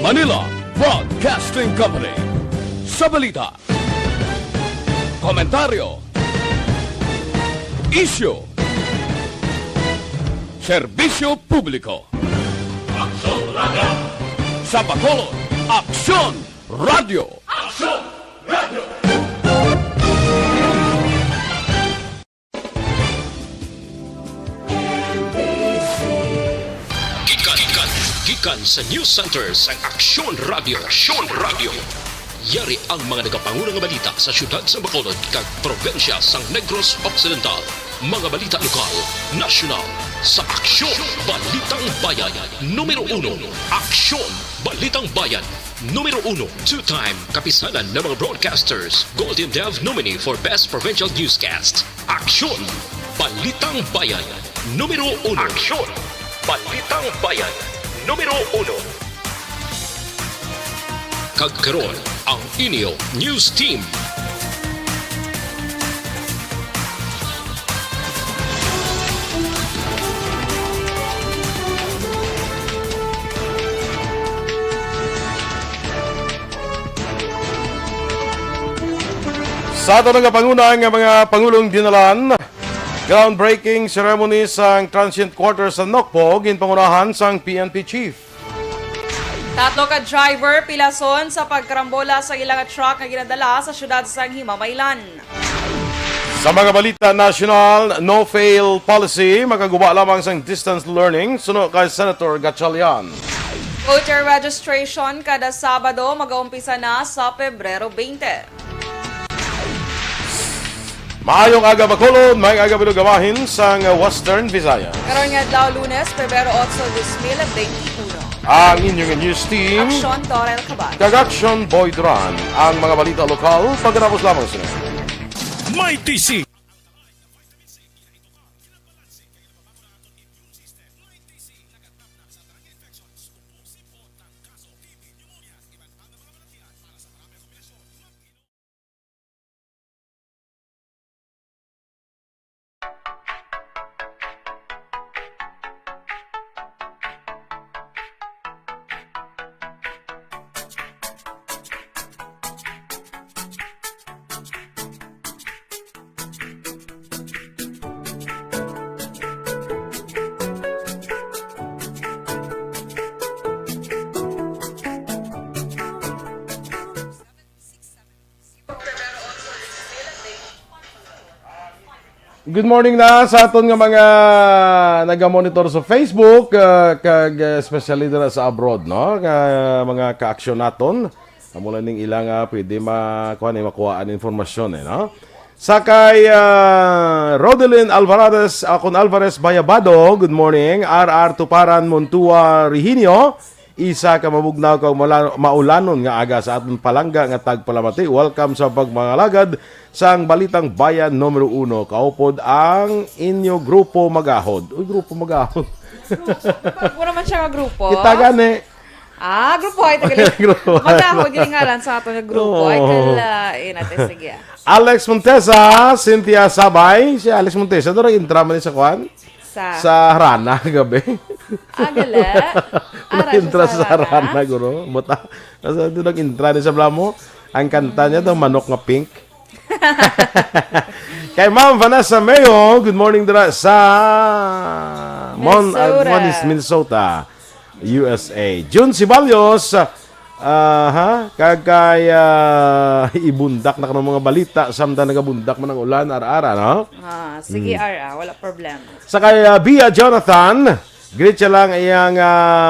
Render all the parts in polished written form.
Manila Broadcasting Company. Sa balita, komentaryo, isyu, serbisyo publiko. Aksyon Radio. Sa Bacolod, Aksyon Radio. Aksyon Radio. Gikan sa News Center sang Aksyon Radio. Aksyon Radio. Yari ang mga nagapangunang balita sa syudad sa Bacolod kag probensya sang Negros Occidental. Mga balita lokal, nasyonal, sa Aksyon Balitang Bayan. Numero 1, Aksyon Balitang Bayan. Numero 1, two-time kapisanan ng mga broadcasters, Golden Dove nominee for Best Provincial Newscast. Aksyon Balitang Bayan. Numero 1, Aksyon Balitang Bayan. Numero 1. Kagkaroon ang inyo news team. Sa ito ng kapangunang mga Pangulong dinalan, groundbreaking ceremony sang transient quarters sa Nokpo, ginpangunahan sang PNP Chief. Tatlo ka driver pilason sa pagkarambola sa ilang truck na ginadala sa syudad sang Himamaylan. Sa mga balita national, no-fail policy, magaguba lamang sang distance learning, suno kay Senator Gatchalian. Voter registration kada Sabado mag-uumpisa na sa Pebrero 20. Maayong aga Bacolod, may aga binugawahin sang Western Visayas. Karon nga adlaw Lunes, Pebrero 8, 2021. Ang inyong news team, Aksyon Dorel Kabat. Aksyon Boy Duran. Ang mga balita lokal, pagkatapos lamang sila. May TC. Good morning na sa aton nga mga naga-monitor sa Facebook kag especially dira sa abroad, no? Mga ka-aksyon naton. Mula ning ilang pwede makuha ang informasyon, no? Sakay Rodelyn Alvarez, Alvarez Bayabado, good morning. RR Tuparan Montua Rihinio, isa ka mabugnaw kag maulanon nga aga sa aton palangga nga tagpalamati. Welcome sa pagmangalagad sang Balitang Bayan numero 1. Kaupod ang inyo grupo magahod. Uy, grupo magahod. Grupo naman siya nga grupo. Kita gani. Grupo ay tagali. Magahod yung ngalan sa ato nga grupo. Ay kalain natin. Sige. Alex Montesa, Cynthia Sabay. Si Alex Montesa, doon nag-intra man sa kwan? Sa Harana, gabi. Gala. Nag-intra sa Harana, guro. Buta. Kasi doon nag-intra sa blamo. Ang kanta niya daw, manok nga pink. Kay Ma'am Vanessa Mayo, good morning dira sa Minnesota, USA. June Sibalyos, kagay ibundak na kanang mga balita samtang nagabundak man ang ulan ara-ara, no? Sige wala problema. Sa kay Bia Jonathan, greet siya lang iyang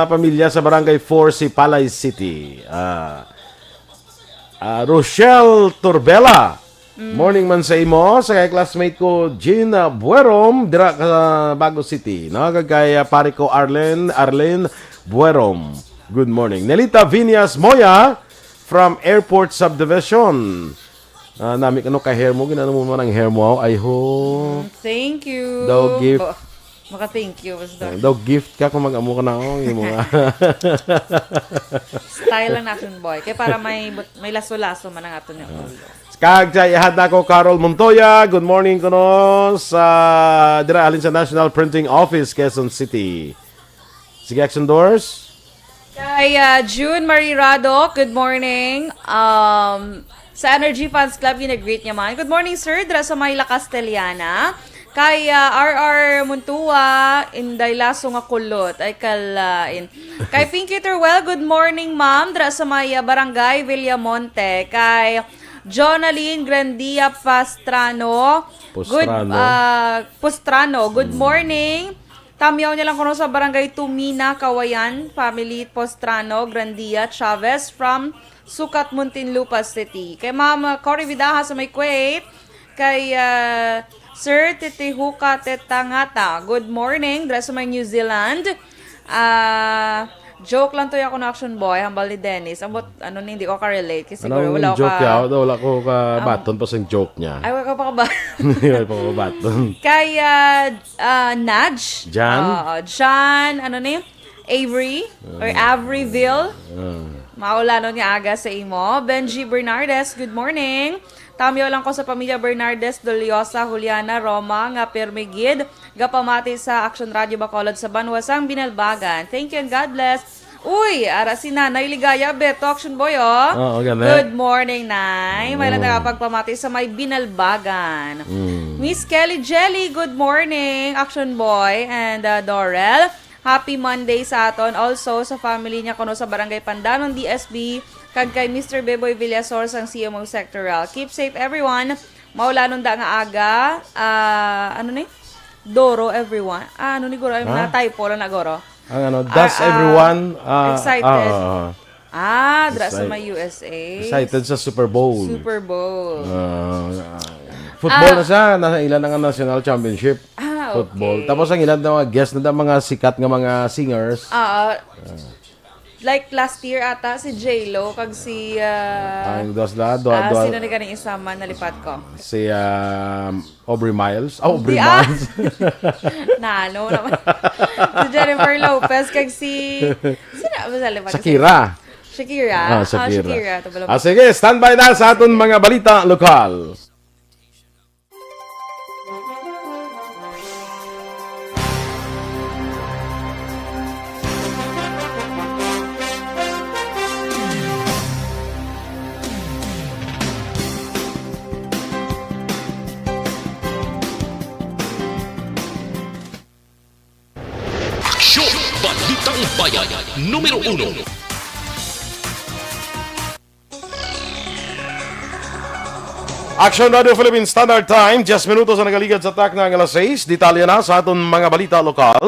pamilya sa Barangay 4 si Palay City. Rochelle Torbella, morning man sa imo. Sa kay classmate ko Gina Buerom dira sa Bago City, no? Kagay pare ko Arlene Buerom, good morning. Nelita Viñas Moya from Airport Subdivision. Nami kano kay hair mo, ginano mo man ang hair mo. I hope Thank you. daw gift. Maka-thank you. Daw gift ka kung mag-amo ka na ako. Style lang natin, boy. Kaya para may laso-laso man ang ato niya. Kag ihad na ko Carol Montoya. Good morning kuno sa dira alin sa National Printing Office, Quezon City. Sige, Action Doors. Kay June Marie Radok, good morning. Sa Energy Fans Club, ginag-greet niya man. Good morning, sir. Dra sa Mayla Castellana. Kay RR Muntua, Inday Laso nga kulot. Ay kalain. Kay Pinky Terwell, good morning, ma'am. Dra sa may Barangay Villamonte. Kay Jonaline Grandia Postrano. Good morning. Tamyaw niya lang kuno sa Barangay Tumina, Kawayan, Family Postrano, Grandia, Chavez from Sukat, Muntinlupa City. Kay Ma'am Cory Vidaha sa may Kuwait. Kay Sir Titihuka Tetangata, good morning. Dra sa may New Zealand. Joke lang to yung action boy, hambal ni Dennis. Ambot, hindi ko ka-relate. Kasi siguro wala ko joke wala ko ka baton pa sa joke niya. Ay, wala ka pa ka ba? Wala pa ko baton. Kay Nudge. John, Avery, or Averyville. Maulano niya aga sa imo. Benji Bernardes, good morning. Tamyo lang ko sa pamilya Bernardes, Doliosa, Juliana, Roma, nga Permigid, gapamati sa Aksyon Radio Bacolod sa Banwasang Binalbagan. Thank you and God bless. Uy, ara si Nanay Ligaya, Beto, Action Boy, oh. Good morning, Nay. May lang nakapagpamati sa may Binalbagan. Miss Kelly Jelly, good morning, Action Boy, and Dorel. Happy Monday sa aton. Also, sa family niya kuno sa Barangay Pandanon, DSB, kag kay Mr. Beboy Villasor sang CMO Sectoral. Keep safe, everyone. Maulanon da nga aga. Doro, everyone. Goro? Na-typo lang na, Goro. Everyone. Excited. Dra sa may USA. Excited sa Super Bowl. Football na siya. Nasa ilan na nga National Championship. Football. Okay. Tapos ang ilan na mga guest na mga sikat nga mga singers. Like last year ata, si J-Lo, kag si... sino ni kaning isama, nalipat ko? Si Aubrey Miles. Aubrey Miles. Nano naman. Si Jennifer Lopez, kag si... Sino ba sa lipat? Shakira. Shakira. Sige, standby na sa aton mga balita lokal. Aksyon! Balitang Bayan, Numero 1. Aksyon Radio Philippine Standard Time, 10 minutos na nagaligad sa tak ng alas 6. Detalye na sa aton mga balita lokal.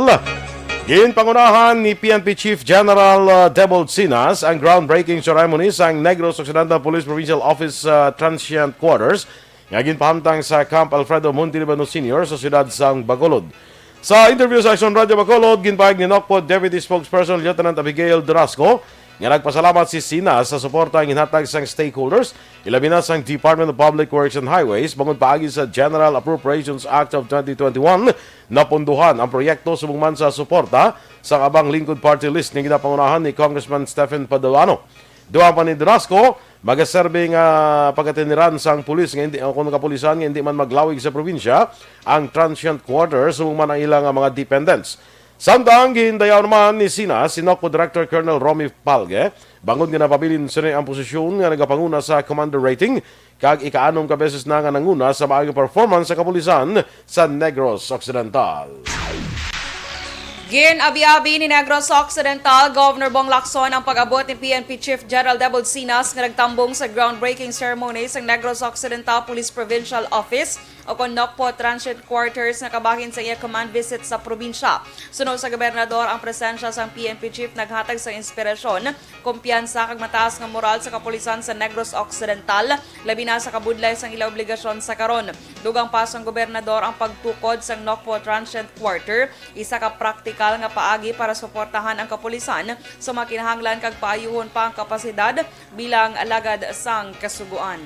Ginpangunahan ni PNP Chief General Debold Sinas ang groundbreaking ceremony sa Negros Occidental Police Provincial Office Transient Quarters nga ginpahamtang sa Camp Alfredo Montilibano Sr. sa siyudad sang Bacolod. Sa interview sa Aksyon Radio Bacolod, ginpahayag ni NOCPO Deputy Spokesperson Lieutenant Abigail Durasco nga nagpasalamat si Sinas sa suporta ang hinatag sang stakeholders, ilabi na sang Department of Public Works and Highways, bangod paagi sa General Appropriations Act of 2021 na punduhan ang proyekto subungman sa suporta sa abang lingkod party list nga ginapangunahan ni Congressman Stephen Paduano. Duha pa ni Durasco, magaserbe nga pagkatiniran sang pulis nga hindi kung kapulisan nga hindi man maglawig sa probinsya ang transient quarters subungman ang ilang mga dependents. Samtang gihindayaw naman ni Sinas, si NOCPO Director Colonel Romy Palge, bangod nga napabilin sila ang posisyon nga nagapanguna sa commander rating, kag ika-anom ka beses na nga nanguna sa maagang performance sa kapulisan sa Negros Occidental. Gin-abi-abi ni Negros Occidental, Governor Bong Lacson ang pag-abot ni PNP Chief General Debold Sinas nga nagtambong sa groundbreaking ceremony sa Negros Occidental Police Provincial Office o kung NOCPO Transit Quarters na kabahin sa iya command visit sa probinsya. Sunod sa gobernador ang presensya sa PNP Chief naghatag sa inspirasyon, kumpiyansa kag mataas nga moral sa kapulisan sa Negros Occidental, labi na sa kabudlay sang ila obligasyon sa karon. Dugang pa sang gobernador ang pagtukod sa NOCPO Transit Quarter, isa ka praktikal nga paagi para suportahan ang kapulisan sa makinahanglan kag paayuhon pa ang kapasidad bilang alagad sang kasuguan.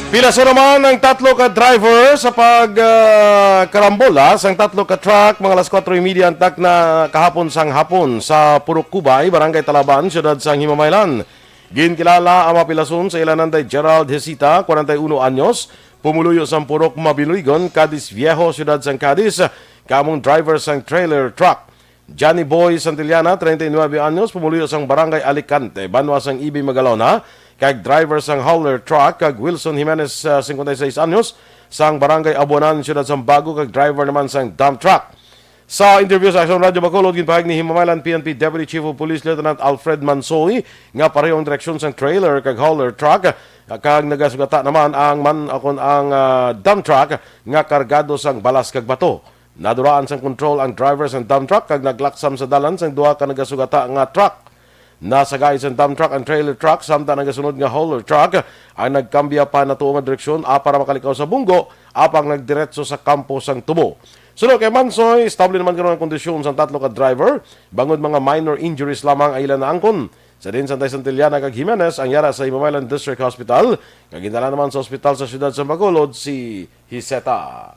Pilaso naman ang tatlo ka driver sa pagkarambola sang tatlo ka truck mga alas 4:30 antak na kahapon sang hapon sa Purok Kubay, Barangay Talaban, siyudad sang Himamaylan. Ginkilala ang mapilason sa ilananday Gerald Hesita, 41 anyos, pumuluyo sang Purok Mabiluigon, Cadiz Viejo, siyudad sang Cadiz, kamong driver sang trailer truck. Johnny Boy Santillana, 39 anyos, pumuliyo sang Barangay Alicante, Banwa sang Ibi Magalona, kag driver sang hauler truck, kag Wilson Jimenez, 56 anyos, sang Barangay Abonan, Siyudad Sambago, kag driver naman sang dump truck. Sa interview sa Aksyon Radio Bacolod, ginpahag ni Himamaylan PNP Deputy Chief of Police Lieutenant Alfred Mansoy nga parehong direksyon sang trailer kag hauler truck, kag nagasugata naman ang dump truck nga kargado sang balas kag bato. Naduraan sang control ang driver sang dump truck kag naglaksam sa dalan sang duha ka nagasugata nga truck. Nasagay sang dump truck ang trailer truck samtang nagasunod nga hauler truck ang nagkambya pa na tuong nga direksyon para makalikaw sa bunggo apang nagdiretso sa kampo sang tubo. Sunod kay Mansoy, stable naman karon ang kondisyon sang tatlo ka driver, bangod mga minor injuries lamang ay ilan na angkon. Sa din Santay Santillana kag Jimenez ang yara sa Himamaylan District Hospital, kag gindala naman sa ospital sa siyudad sa Bacolod si Hiseta.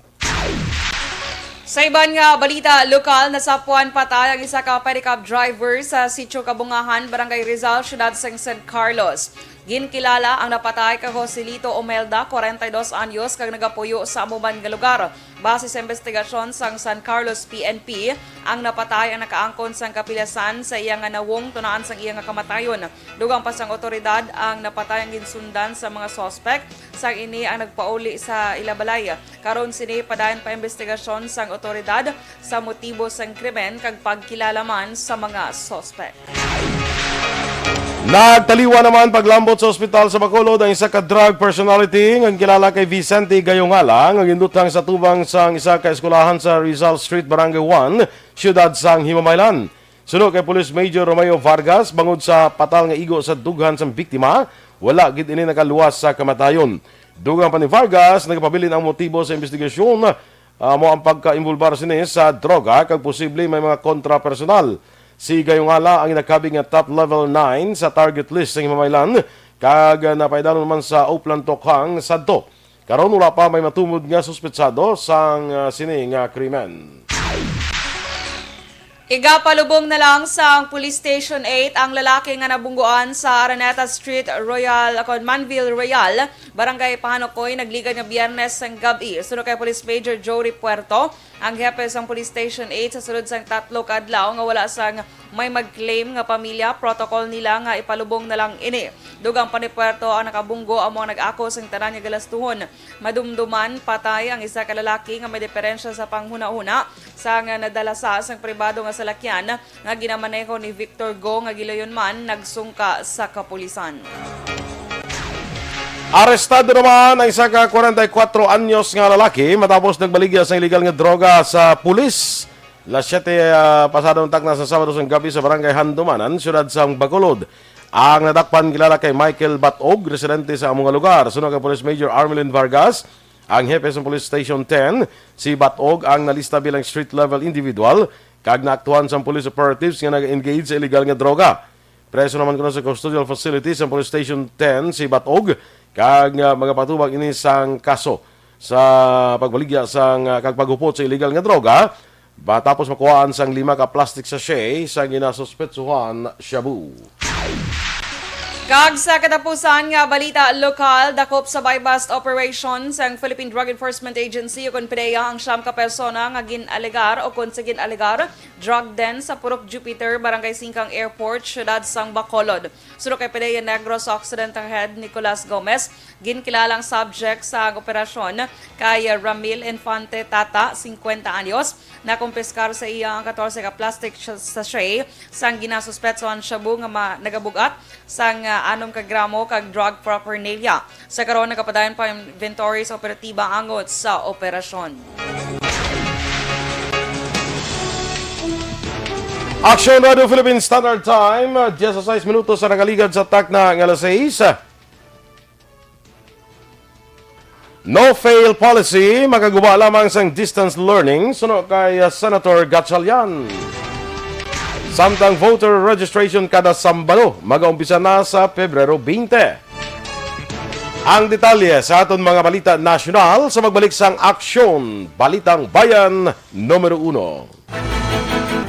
Sa iban nga balita, lokal nasapuan patay ang isa ka pedicab driver sa Sitio Kabungahan, Barangay Rizal, siyudad sa San Carlos. Ginkilala ang napatay kay Joselito Omelda, 42 anyos, kag nagapuyo sa amuman nga lugar. Base sa investigasyon sang San Carlos PNP, ang napatay ang nakaangkon sang kapilasan sa iya nga nawong tunaan sang iya nga kamatayon. Dugang pa sang otoridad ang napatay ang ginsundan sa mga sospek sang ini ang nagpauli sa ilabalay. Karon sini padayon pa investigasyon sang otoridad sa motibo sang krimen kag pagkilala man sa mga sospek. Nagtaliwa naman paglambot sa ospital sa Bacolod ang isa ka drug personality ang kilala kay Vicente Gayongala ang indutang sa tubang sang isa ka eskulahan sa Rizal Street, Barangay 1, siyudad sang Himamaylan. Sunod kay Police Major Romeo Vargas, bangod sa patal nga igo sa dughan sang biktima, wala gid ini nakaluwas sa kamatayon. Dugang pa ni Vargas, nagpabilin ang motibo sa investigasyon mo ang pagka-involbar sini sa droga kag posible may mga kontra-personal. Si Gayongala ang inakabing nga top level 9 sa target list sa Himamaylan kag napaidalon naman sa Uplan Tokhang sadto. Karon wala pa may matumod nga suspetsado sang sini nga krimen. Igapalubong na lang sa Police Station 8 ang lalaki nga nabungguan sa Araneta Street, Manville Royal, Barangay Panokoy, nagligad nga Biyernes sang gabi. Sunod kay Police Major Jory Puerto, ang hepe sang Police Station 8 sa sulod sang tatlo ka adlaw nga wala sang may mag-claim nga pamilya, protocol nila nga ipalubong na lang ini. Dugang pa ni Puerto ang nakabunggo amo nag-ako sang tanan nga galastuhon. Madumduman patay ang isa ka lalaki nga may diferensya sa panghuna-una sang nadala sa sang pribado nga salakyan nga ginamaneho ni Victor Go nga gilayon man nagsungka sa kapulisan. Arestado naman ang isa ka 44 anyos nga lalaki matapos nagbaligya sa illegal nga droga sa pulis. Las 7 pasadong takna sa Sabado sang gabi sa Barangay Handumanan, siyudad sang Bacolod. Ang nadakpan kilala kay Michael Batog, residente sa among lugar. Sunod kay Police Major Armelin Vargas, ang hepe sa Police Station 10, si Batog ang nalista bilang street level individual kag naaktuhan sa police operatives nga nag-engage sa illegal nga droga. Preso naman kuno sa custodial facility sa Police Station 10 si Batog kag magapatubag ini sang kaso sa pagbaligya sang kag paghupot sa illegal nga droga. Tapos makuhaan sang 5 ka plastic sachet sa ginasuspetsuhan shabu. Kag sa katapusan nga balita lokal, dakop sa buy-bust operation sang Philippine Drug Enforcement Agency o PDEA ang siyam ka persona nga ginalegar o kung sa ginalegar drug den sa Purok Jupiter, Barangay Singkang Airport, siyudad sang Bacolod. Suro kay PDEA Negros Occidental Head Nicolas Gomez, ginkilalang subject sa operasyon kay Ramil Infante Tata, 50 anyos, na kumpiskar sa iya ang 14 ka plastic sachet sang ginasuspetsuhan shabu nga nagabugat sang 6 ka gramo kag drug paraphernalia. Sa karon nakapadayon pa yung inventory sa operatiba angot sa operasyon. Aksyon Radio Philippines Standard Time, 16 minutos sa nakaligad sa takna ng alas 6. No-fail policy, makaguba lamang sang distance learning, sunod kay Senator Gatchalian. Samtang voter registration kada Sambalo, mag-umpisa na sa Pebrero 20. Ang detalye sa aton mga balita nasyonal sa magbalik sang Aksyon, Balitang Bayan, Numero 1.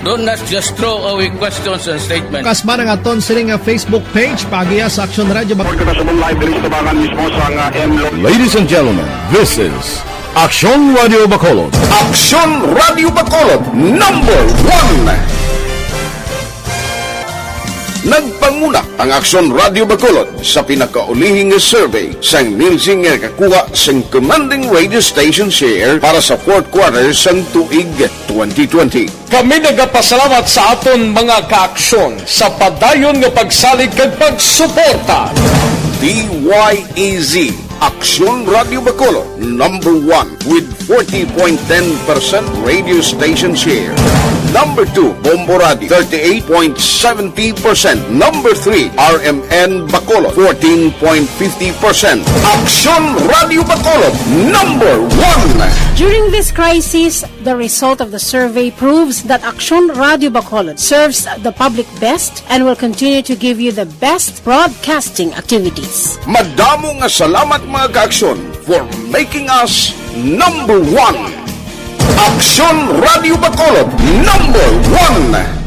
Do not just throw away questions and statements. Kasma ng aton siling Facebook page pagiya sa Aksyon Radio. Ladies and gentlemen, this is Aksyon Radio Bacolod. Aksyon Radio Bacolod, number 1. Nagpanguna ang Aksyon Radio Bacolod sa pinakaulihing survey sang Nielsen nga kakuha sang commanding radio station share para sa fourth quarter sang tuig 2020. Kami nagapasalamat sa aton mga kaaksyon sa padayon nga pagsalig kag pagsuporta. DYEZ Aksyon Radio Bacolod, number 1 with 40.10% radio station share. Number 2, Bombo Radio, 38.70%. Number 3, RMN Bacolod, 14.50%. Aksyon Radio Bacolod, number 1. During this crisis, the result of the survey proves that Aksyon Radio Bacolod serves the public best and will continue to give you the best broadcasting activities. Madamo nga salamat mga kaaksyon for making us number 1. Aksyon Radio Bacolod, number 1.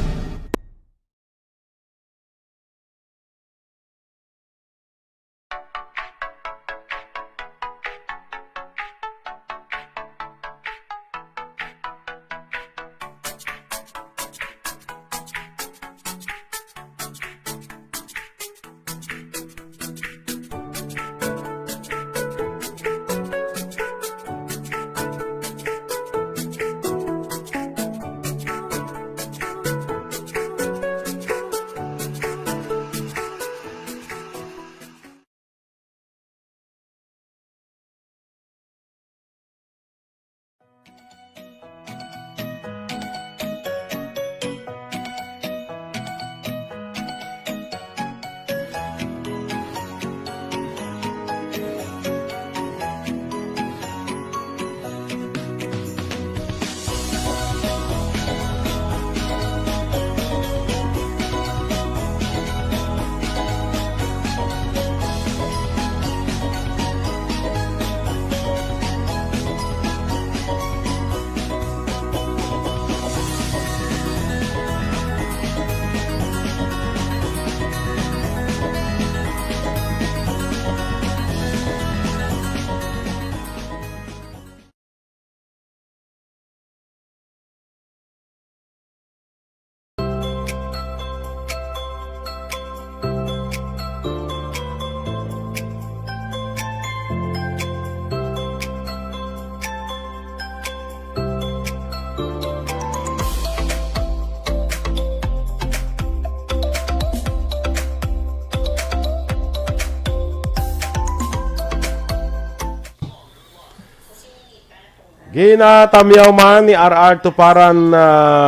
Ginatamyaw man ni R.R. Tuparan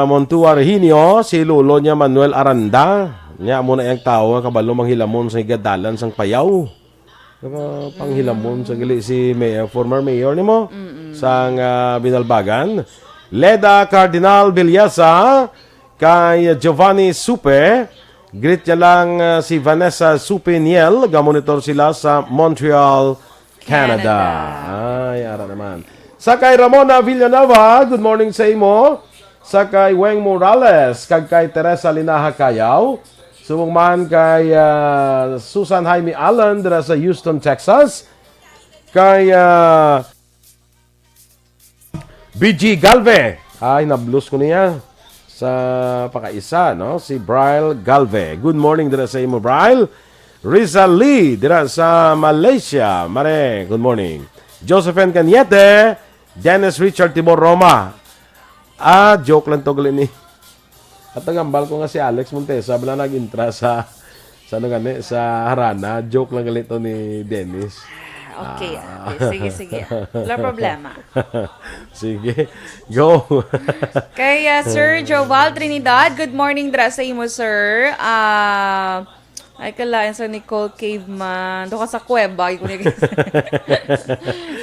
Montua Reginio, si Lulo niya Manuel Aranda. Niya muna yung tao, kabalo manghilamon sa igadalan sang payaw. Panghilamon sa gali si mayor, former mayor ni mo, sang Binalbagan. Leda Cardinal Villasa, kay Giovanni Supe. Greet niya lang si Vanessa Supe Niel, gamonitor sila sa Montreal, Canada. Ay, ara naman. Sakay Ramona Villanueva, good morning sa imo. Sakay Weng Morales, kag kay Teresa Linaha Kayaw. Sumong man kay Susan Jaime Allen dira sa Houston, Texas. Kay BG Galve. Ay, nablus ko niya sa pakaisa, no? Si Bryle Galve. Good morning dira sa imo, Bryle. Rizal Lee dira sa Malaysia. Mare, good morning. Josephine Cañete, Dennis Richard Tibor Roma. Joke lang to gali ni. At nangambal ko nga si Alex Montesa bala nag-intra sa sa Harana. Joke lang gali to ni Dennis. Okay. Sige. Wala problema. Sige. Go. Kay Sir Joval Trinidad, good morning dra sa imo, sir. Ay kalain sa Nicole Caveman. Doon ka sa kuweba.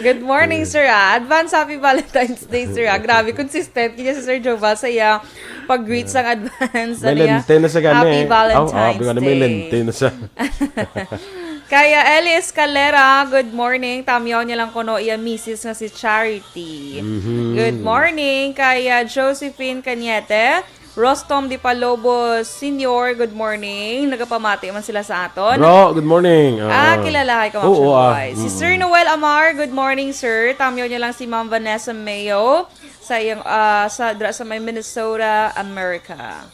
Good morning, sir. Advance Happy Valentine's Day, sir. Grabe, consistent. Kaya si Sir Joval sa iya pag-greet sa advance. May lente na sa gani. Happy Valentine's Day. May lente na sa... Kaya Eli Escalera, good morning. Tamyaw niya lang kuno iya misis nga si Charity. Good morning. Kaya Josephine Cañete, Rostom Di Palobos Senior, good morning. Nagapamati man sila sa aton. Bro, good morning. Kilala ko mga Si Sir Noel Amar, good morning, sir. Tamyaw niya lang si Ma'am Vanessa Mayo sa iyang sa may Minnesota, America.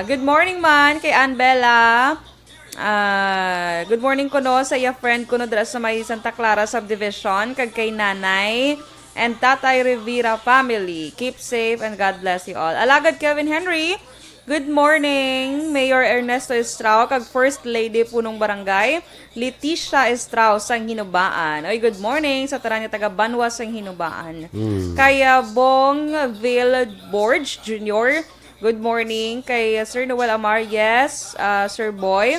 Good morning man kay Ann Bella. Good morning ko no sa iya friend ko no dira sa may Santa Clara Subdivision kag kay nanay and Tatay Rivera family. Keep safe and God bless you all. Alagad Kevin Henry. Good morning, Mayor Ernesto Estrao, kag First Lady punong barangay, Leticia Estrao sang Hinubaan. Oy, good morning sa taran nga taga Banwa sang Hinubaan. Kaya Bongville Borge Jr., good morning. Kay Sir Noel Amar, yes, Sir Boy.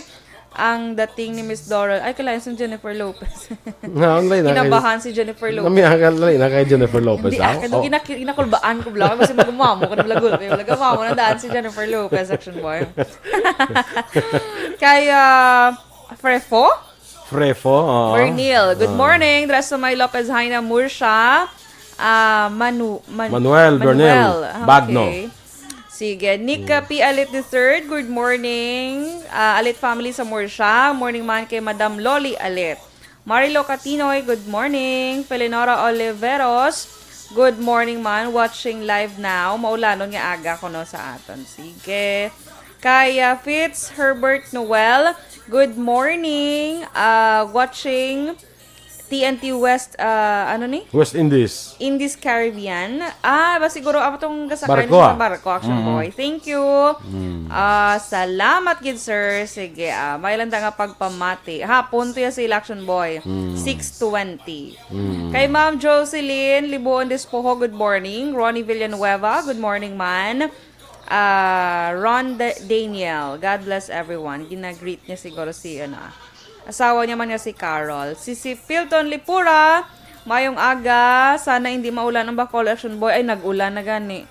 Ang dating ni Miss Dorel, ay kailangan si Jennifer Lopez. Kinabahan si Jennifer Lopez. Namiyakan na kay Jennifer Lopez. Hindi, ginakulbaan ko lang. Kasi magumamo ko na blagul. Kaya magumamo na daan si Jennifer Lopez, Action Boy. Kaya, Frefo? Oo. Bernil, good morning. Dras sa may Lopez Haina Murcia. Manuel Bernil, Bagno. Sige, Nick P. Alit III, good morning. Alit family sa Murcia. Morning man kay Madam Loli Alit. Marilo Catinoy, good morning. Felinora Oliveros, good morning man. Watching live now. Maulanon nga aga ko no sa aton. Sige. Kaya Fitz Herbert Noel, good morning. Watching TNT West, West Indies. Indies Caribbean. Ba siguro ako itong kasakay Barko, sa Barko, Action Boy. Thank you. Salamat, good sir. Sige, may landa nga pagpamati. Punto ya sa Action Boy. 6:20. Kay Ma'am Jocelyn Libuon Despojo, good morning. Ronnie Villanueva, good morning man. Ron Daniel, God bless everyone. Ginagreet niya siguro si, asawa niya man nga si Carol. Si Pilton Lipura, mayong aga, sana hindi maulan ang Bacolod Action Boy. Ay, nag-ulan na gani.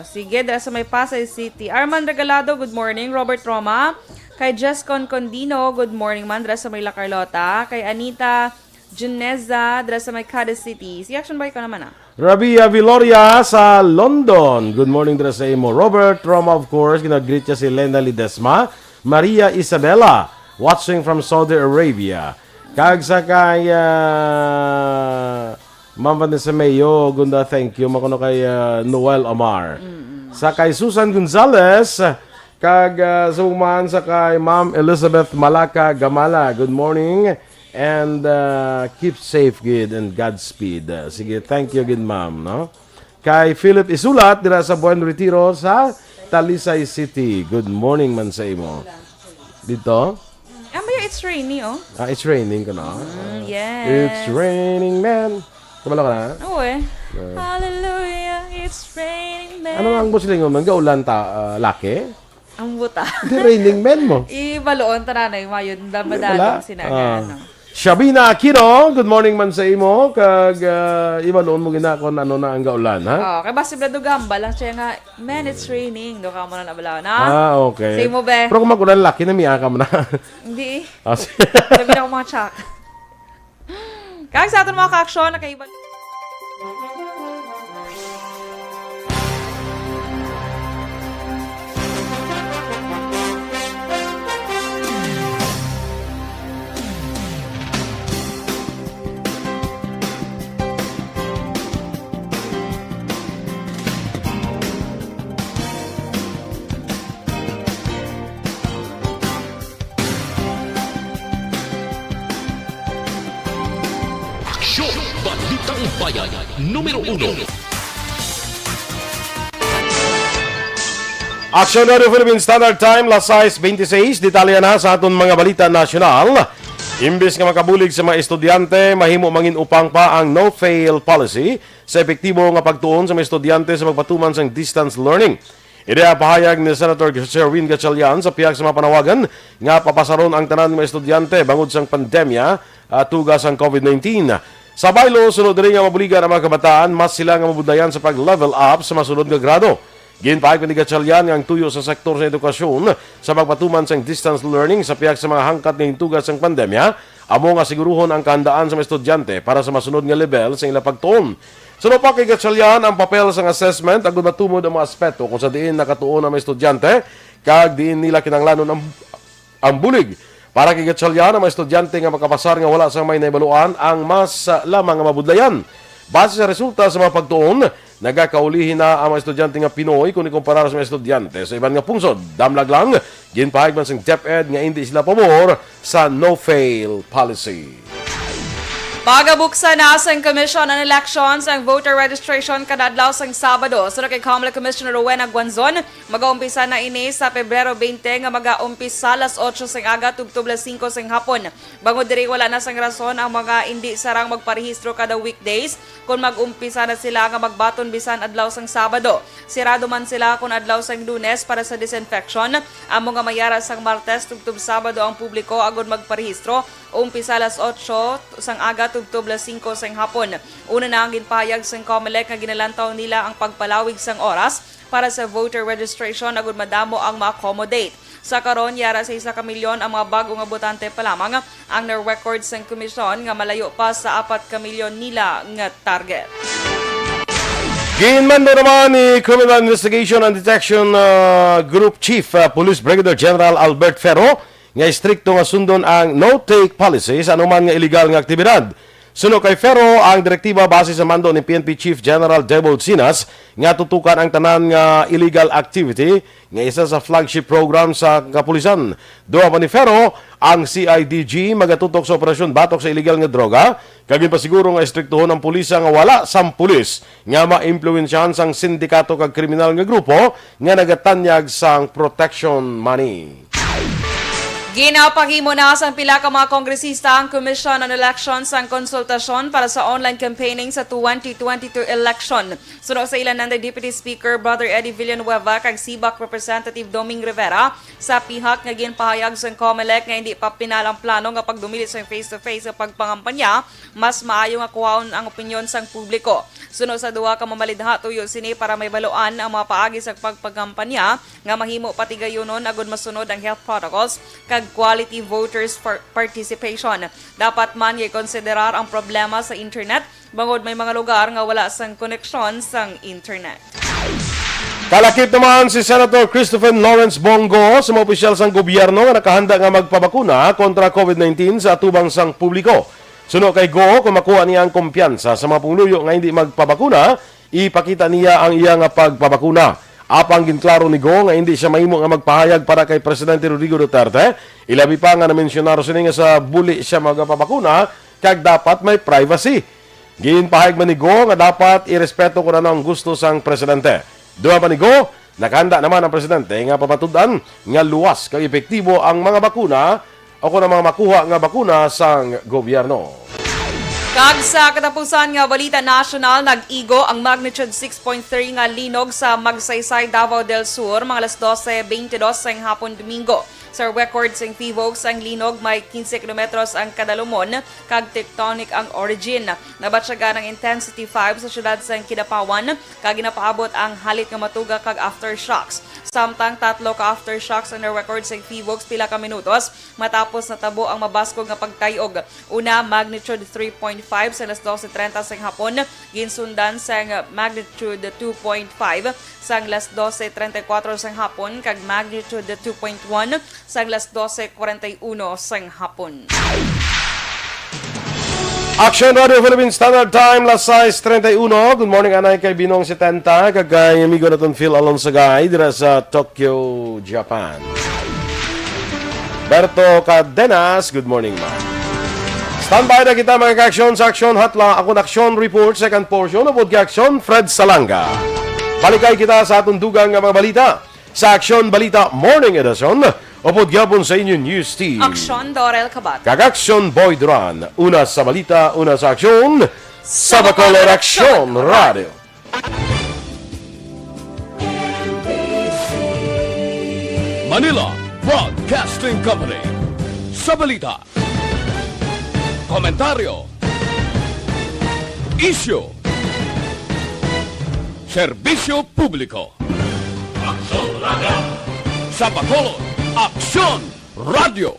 Sige, dahil sa may Pasay City. Arman Regalado, good morning. Robert Roma. Kay Jescon Condino, good morning man. Dahil sa may La Carlota. Kay Anita Juneza, dahil sa may Cadiz City. Si Action Boy ko naman Rabia Viloria sa London. Good morning dahil sa imo. Robert Roma, of course. Ginag-greet siya si Lena Lidesma. Maria Isabella, watching from Saudi Arabia. Kag sa kaya Ma'am Vanessa Mayo, gunda thank you. Makuno kay Noel Omar. Sa kay Susan Gonzalez, kag suman sa kay Ma'am Elizabeth Malaka Gamala. Good morning and keep safe good and Godspeed. Sige, thank you good ma'am, no? Kay Philip Isulat dira sa Buen Retiro sa Talisay City. Good morning man sa imo. Dito? It's rainy, It's raining ka na. Yes. It's raining, man. Kabalo ka na? Oo Hallelujah, it's raining, man. Ano ang busilingon man? Gaulan laki? Ang buta. The raining man mo. Ibaloon taranay, mayon. Damadalong sinaga. Shabina Aquino, good morning man sa imo. Kag ibaloon mo ginakon ano na ang gaulan, ha? Kay basi blado gamba lang siya nga, man, it's raining. Do ka mo na nabalaw na. Okay. Say mo, be. Pero kung magulan laki na miyaka mo na. Hindi. Sabi na ako mga tsak. Kag sa atin mga ka-aksyon, nakaibang... Aksyon, Balitang Bayan, Numero 1. Aksyon Radio Philippine Standard Time, las 6:26. Detalya na sa aton mga balita nasyonal. Imbis nga makabulig sa mga estudyante, mahimo mangin upang pa ang no-fail policy sa epektibo nga pagtuon sa mga estudyante sa pagpatuman sa distance learning. Ideya pahayag ni Senator Sherwin Gatchalian sa pihak sa mga panawagan nga papasaron ang tanan mga estudyante bangod sang pandemya tugas ang COVID-19. Sa baylo, sunod rin nga mabuligan ang mga kabataan, mas sila nga mabudayan sa pag-level up sa masunod nga grado. Ginpahayag ni Gatchalian nga ang tuyo sa sektor sa edukasyon sa pagpatuman sa distance learning sa pihak sa mga hangkat ng tugas ng pandemya, amo nga siguruhon ang kahandaan sa mga estudyante para sa masunod nga level sa ilang pagtuon. Sunod pa kay Gatchalian ang papel sa assessment agud matumod ang mga aspeto kung sa diin nakatuon ang mga estudyante kag diin nila kinahanglanon ang bulig. Para kay Gatchalian ang mga estudyante nga makapasar nga wala sang may naibaluan ang mas lamang nga mabudlayan. Base sa resulta sa mga pagtuon, nagakaulihin na ang mga estudyante nga Pinoy kung ikumparar sa mga estudyante sa iban nga pungsod. Damlag lang, ginpahayag man sang DepEd nga hindi sila pabor sa no-fail policy. Pagabuksan na sa Commission on Elections ang voter registration kadadlaw sang Sabado. Sunod kay COMELEC Commissioner Rowena Guanzon, mag-aumpisa na ini sa Pebrero 20 nga mag-aumpisa alas 8 sang aga tubtob alas 5 sang hapon. Bangod diri wala na sang rason ang mga hindi sarang magparehistro kada weekdays kung mag-umpisa na sila nga magbaton bisan adlaw sang Sabado. Sirado man sila kung adlaw sang Lunes para sa disinfection. Amo nga mayara sang Martes tubtob Sabado ang publiko agud magparehistro. Umpisa alas 8 sang aga tubtob alas 5 sang hapon. Una na ang ginpahayag sang COMELEC nga ginalantaw nila ang pagpalawig sang oras para sa voter registration agud madamo ang ma-accommodate. Sa karon yara sa 1 ka milyon ang mga bago nga botante pa lamang ang na-record sang komisyon nga malayo pa sa 4 ka milyon nila nga target. Ginmando naman ni Criminal Investigation and Detection Group Chief Police Brigadier General Albert Ferro nga istrikto nga sundon ang no-take policy sa anuman nga illegal nga aktibidad. Suno kay Ferro ang direktiba base sa mando ni PNP Chief General Debold Sinas nga tutukan ang tanan nga illegal activity nga isa sa flagship program sa kapulisan. Duha pa ni Ferro ang CIDG magatutok sa operasyon batok sa illegal nga droga kagin pa siguro nga istriktuhon ang pulisa nga wala sang pulis nga maimpluwensyahan sang sindikato kag kriminal nga grupo nga nagatanyag sang protection money. Ginapahimo na sa pila ka mga kongresista ang Commission on Elections ang konsultasyon para sa online campaigning sa 2022 election. Sunod sa ilan ng Deputy Speaker Brother Eddie Villanueva kag CBAC Representative Doming Rivera sa pihak nga ginpahayag sa COMELEC nga hindi pa pinalang plano nga pagdumili sa face-to-face sa pagpangampanya, mas maayo nga kuhaon ang opinyon sang publiko. Sunod sa duwa ka mamalidha tuyo sini para may baluan ang mga paagi sa pagpangampanya nga mahimo patigayonon agud masunod ang health protocols kag quality voters participation. Dapat man i-konsiderar ang problema sa internet bangod may mga lugar nga wala sang koneksyon sang internet. Kalakip naman si Senator Christopher Lawrence Bongo sa mga opisyal sang gobyerno nga nakahanda nga magpabakuna kontra COVID-19 sa atubang sang publiko. Suno kay Go, kung makuha niya ang kumpiyansa sa mga pungluyo nga hindi magpabakuna, ipakita niya ang iya nga pagpabakuna. Apang ginklaro ni Go nga hindi siya mahimo nga magpahayag para kay Presidente Rodrigo Duterte, ilabi pa nga na-mensyonaro siya nga sa buli siya magpabakuna, kag dapat may privacy. Ginpahayag man ni Go nga dapat irespeto ko na ang gusto sang Presidente. Duha pa ni Go, nakahanda naman ang Presidente nga papatudan nga luwas kag epektibo ang mga bakuna o kung ang mga makuha nga bakuna sang gobyerno. Kag sa katapusan nga balita national, nag-igo ang magnitude 6.3 nga linog sa Magsaysay, Davao del Sur, mga alas 12:22 sang hapon Domingo. Sa record sang PVOX ang linog may 15 kilometros ang kadalumon kag tectonic ang origin. Nabatsyaga ng intensity 5 sa syudad sang Kidapawan kag ginapaabot ang halit nga matuga kag aftershocks. Samtang 3 ka aftershocks ang record sang PVOX pila ka minutos matapos natabo ang mabaskog nga pagtayog. Una magnitude 3.5 sa alas 12:30 sang hapon, ginsundan sang magnitude 2.5 sang alas 12:34 sang hapon kag magnitude 2.1 sang alas 12:41 sang hapon. Aksyon Radio Philippine Standard Time, las 6:31. Good morning, anay kay Binong 70, kag kay amigo naton Phil Alonsagay dira sa Tokyo, Japan. Berto Cadenas, good morning, man. Standby na kita mga ka-aksyon sa Aksyon Hotline. Ako na Aksyon Report, second portion of Aksyon, Fred Salanga. Balikay kita sa atong dugang nga mga balita sa Aksyon Balita Morning Edition o podgyapon sa inyong news team. Aksyon Dorel Kabat. Kag-Aksyon Boy Duran. Una sa balita, una sa aksyon, sa Bacolod Aksyon Radio. Manila Broadcasting Company. Sa balita, komentaryo, issue, serbisyo publiko. Aksyon Radio. Sa Bacolod, Aksyon Radio.